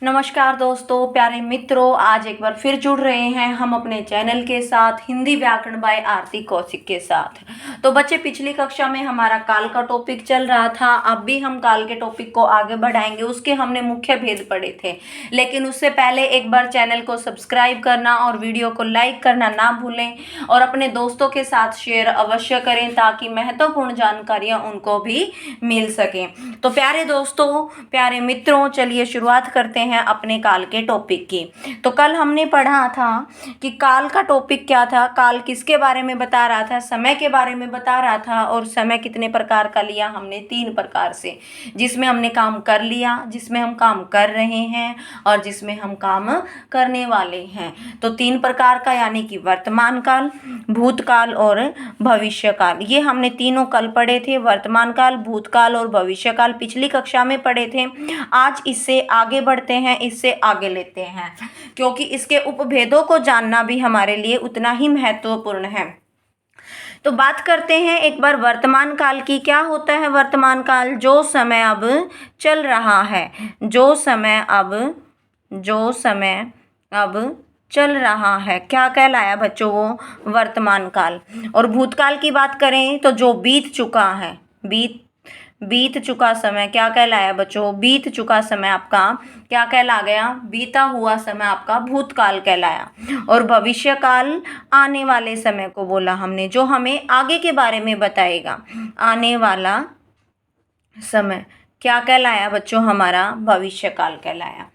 नमस्कार दोस्तों, प्यारे मित्रों, आज एक बार फिर जुड़ रहे हैं हम अपने चैनल के साथ हिंदी व्याकरण बाय आरती कौशिक के साथ। तो बच्चे, पिछली कक्षा में हमारा काल का टॉपिक चल रहा था। अब भी हम काल के टॉपिक को आगे बढ़ाएंगे। उसके हमने मुख्य भेद पढ़े थे, लेकिन उससे पहले एक बार चैनल को सब्सक्राइब करना और वीडियो को लाइक करना ना भूलें और अपने दोस्तों के साथ शेयर अवश्य करें ताकि महत्वपूर्ण जानकारियाँ उनको भी मिल सकें। तो प्यारे दोस्तों, प्यारे मित्रों, चलिए शुरुआत करते हैं अपने काल के टॉपिक की। तो कल हमने पढ़ा था कि काल का टॉपिक क्या था। काल किसके बारे में बता रहा था? समय के बारे में बता रहा था। और समय कितने प्रकार का लिया हमने? 3 प्रकार से, जिसमें हमने काम कर लिया, जिसमें हम काम कर रहे हैं और जिसमें हम काम करने वाले हैं। तो 3 प्रकार का, यानी कि वर्तमान काल, भूतकाल और भविष्य काल। ये हमने तीनों कल पढ़े थे। वर्तमान काल, भूतकाल और भविष्य काल पिछली कक्षा में पढ़े थे। आज इससे आगे बढ़ते हैं, इससे आगे लेते हैं, क्योंकि इसके उपभेदों को जानना भी हमारे लिए उतना ही महत्वपूर्ण है। तो बात करते हैं एक बार वर्तमान काल की। क्या होता है वर्तमान काल? जो समय अब चल रहा है, जो समय अब चल रहा है, क्या कहलाया बच्चों? वो वर्तमान काल। और भूतकाल की बात करें तो जो बीत चुका है, बीत चुका समय क्या कहलाया बच्चों? बीत चुका समय आपका क्या कहला गया? बीता हुआ समय आपका भूतकाल कहलाया। और भविष्य काल आने वाले समय को बोला हमने, जो हमें आगे के बारे में बताएगा। आने वाला समय क्या कहलाया बच्चों? हमारा भविष्य काल कहलाया।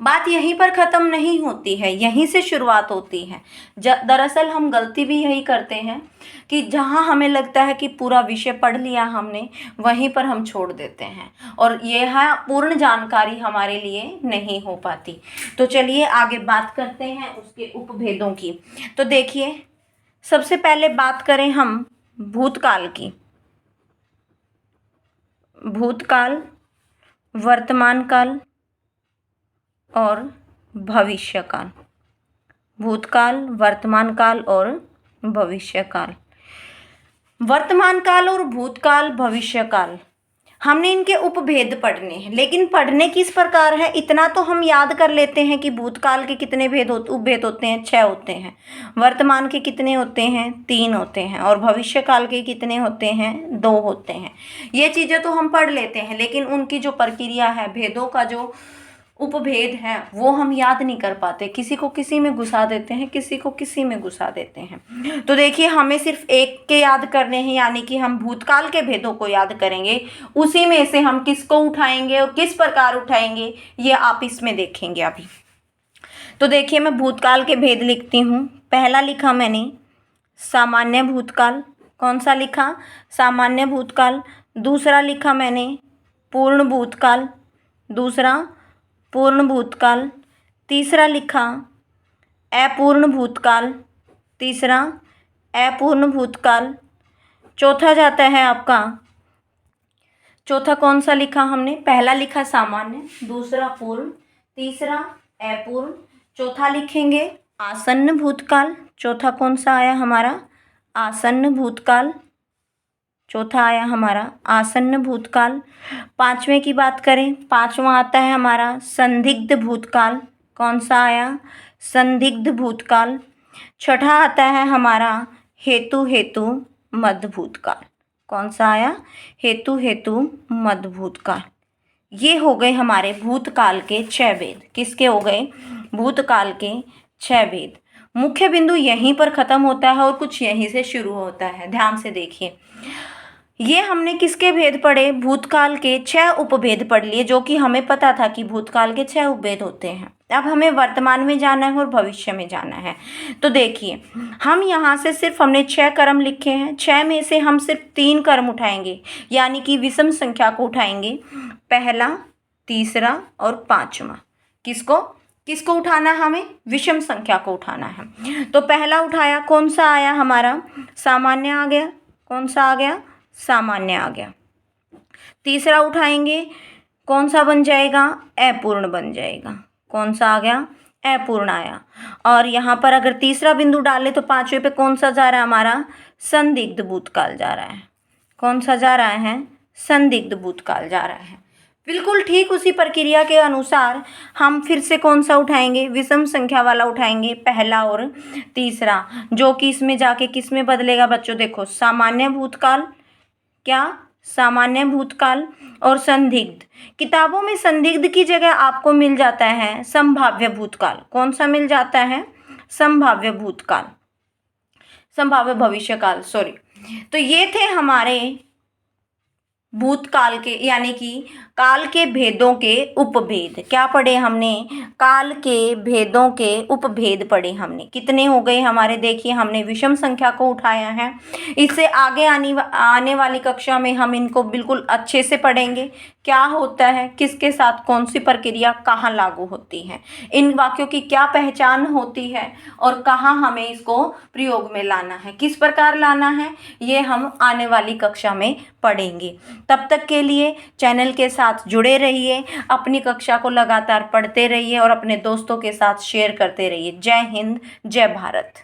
बात यहीं पर ख़त्म नहीं होती है, यहीं से शुरुआत होती है। दरअसल हम गलती भी यही करते हैं कि जहाँ हमें लगता है कि पूरा विषय पढ़ लिया हमने, वहीं पर हम छोड़ देते हैं और यह पूर्ण जानकारी हमारे लिए नहीं हो पाती। तो चलिए आगे बात करते हैं उसके उपभेदों की। तो देखिए, सबसे पहले बात करें हम भूतकाल की। भूतकाल, वर्तमान काल और भविष्य काल। भूतकाल, वर्तमान काल और भविष्य काल। वर्तमान काल और भूतकाल, भविष्य काल, हमने इनके उपभेद पढ़ने हैं। लेकिन पढ़ने किस प्रकार है, इतना तो हम याद कर लेते हैं कि भूतकाल के कितने उपभेद होते हैं? 6 होते हैं। वर्तमान के कितने होते हैं? 3 होते हैं। और भविष्य काल के कितने होते हैं? 2 होते हैं। ये चीज़ें तो हम पढ़ लेते हैं, लेकिन उनकी जो प्रक्रिया है, भेदों का जो उपभेद है, वो हम याद नहीं कर पाते। किसी को किसी में घुसा देते हैं, किसी को किसी में घुसा देते हैं। तो देखिए, हमें सिर्फ एक के याद करने हैं, यानी कि हम भूतकाल के भेदों को याद करेंगे। उसी में से हम किसको उठाएंगे और किस प्रकार उठाएंगे, ये आप इसमें देखेंगे अभी। तो देखिए, मैं भूतकाल के भेद लिखती हूँ। पहला लिखा मैंने सामान्य भूतकाल। कौन सा लिखा? सामान्य भूतकाल। दूसरा लिखा मैंने पूर्ण भूतकाल। दूसरा पूर्ण भूतकाल। तीसरा लिखा अपूर्ण भूतकाल। तीसरा अपूर्ण भूतकाल। चौथा जाता है आपका, चौथा कौन सा लिखा हमने? पहला लिखा सामान्य, दूसरा पूर्ण, तीसरा अपूर्ण, चौथा लिखेंगे आसन्न भूतकाल। चौथा कौन सा आया हमारा? आसन्न भूतकाल। चौथा आया हमारा आसन्न भूतकाल। 5वें की बात करें, 5वां आता है हमारा संदिग्ध भूतकाल। कौन सा आया? संदिग्ध भूतकाल। छठा आता है हमारा हेतु मध्य भूतकाल। कौन सा आया? हेतु मध्य भूतकाल। ये हो गए हमारे भूतकाल के 6 भेद। किसके हो गए? भूतकाल के 6 भेद। मुख्य बिंदु यहीं पर ख़त्म होता है और कुछ यहीं से शुरू होता है। ध्यान से देखिए, ये हमने किसके भेद पढ़े? भूतकाल के 6 उपभेद पढ़ लिए, जो कि हमें पता था कि भूतकाल के 6 उपभेद होते हैं। अब हमें वर्तमान में जाना है और भविष्य में जाना है। तो देखिए, हम यहाँ से सिर्फ हमने 6 कर्म लिखे हैं। 6 में से हम सिर्फ 3 कर्म उठाएंगे, यानी कि विषम संख्या को उठाएंगे। पहला, तीसरा और 5वां। किसको उठाना है? हमें विषम संख्या को उठाना है। तो पहला उठाया, कौन सा आया हमारा? सामान्य आ गया। कौन सा आ गया? सामान्य आ गया। तीसरा उठाएंगे, कौन सा बन जाएगा? अपूर्ण बन जाएगा। कौन सा आ गया? अपूर्ण आया। और यहाँ पर अगर तीसरा बिंदु डाले तो 5वें पे कौन सा जा रहा है हमारा? संदिग्ध भूतकाल जा रहा है। कौन सा जा रहा है? संदिग्ध भूतकाल जा रहा है। बिल्कुल ठीक उसी प्रक्रिया के अनुसार हम फिर से कौन सा उठाएंगे, विषम संख्या वाला उठाएंगे, पहला और तीसरा, जो कि इसमें जाके किस में बदलेगा बच्चों, देखो सामान्य भूतकाल, क्या सामान्य भूतकाल और संदिग्ध। किताबों में संदिग्ध की जगह आपको मिल जाता है संभाव्य भूतकाल। कौन सा मिल जाता है, संभाव्य भूतकाल, संभाव्य भविष्यकाल, सॉरी। तो ये थे हमारे भूतकाल के यानी कि काल के भेदों के उपभेद। क्या पढ़े हमने, काल के भेदों के उपभेद पढ़े हमने। कितने हो गए हमारे, देखिए हमने विषम संख्या को उठाया है। इससे आगे आने वाली कक्षा में हम इनको बिल्कुल अच्छे से पढ़ेंगे, क्या होता है, किसके साथ कौन सी प्रक्रिया कहाँ लागू होती है, इन वाक्यों की क्या पहचान होती है और कहाँ हमें इसको प्रयोग में लाना है, किस प्रकार लाना है, ये हम आने वाली कक्षा में पढ़ेंगे। तब तक के लिए चैनल के साथ जुड़े रहिए, अपनी कक्षा को लगातार पढ़ते रहिए और अपने दोस्तों के साथ शेयर करते रहिए। जय हिंद, जय भारत।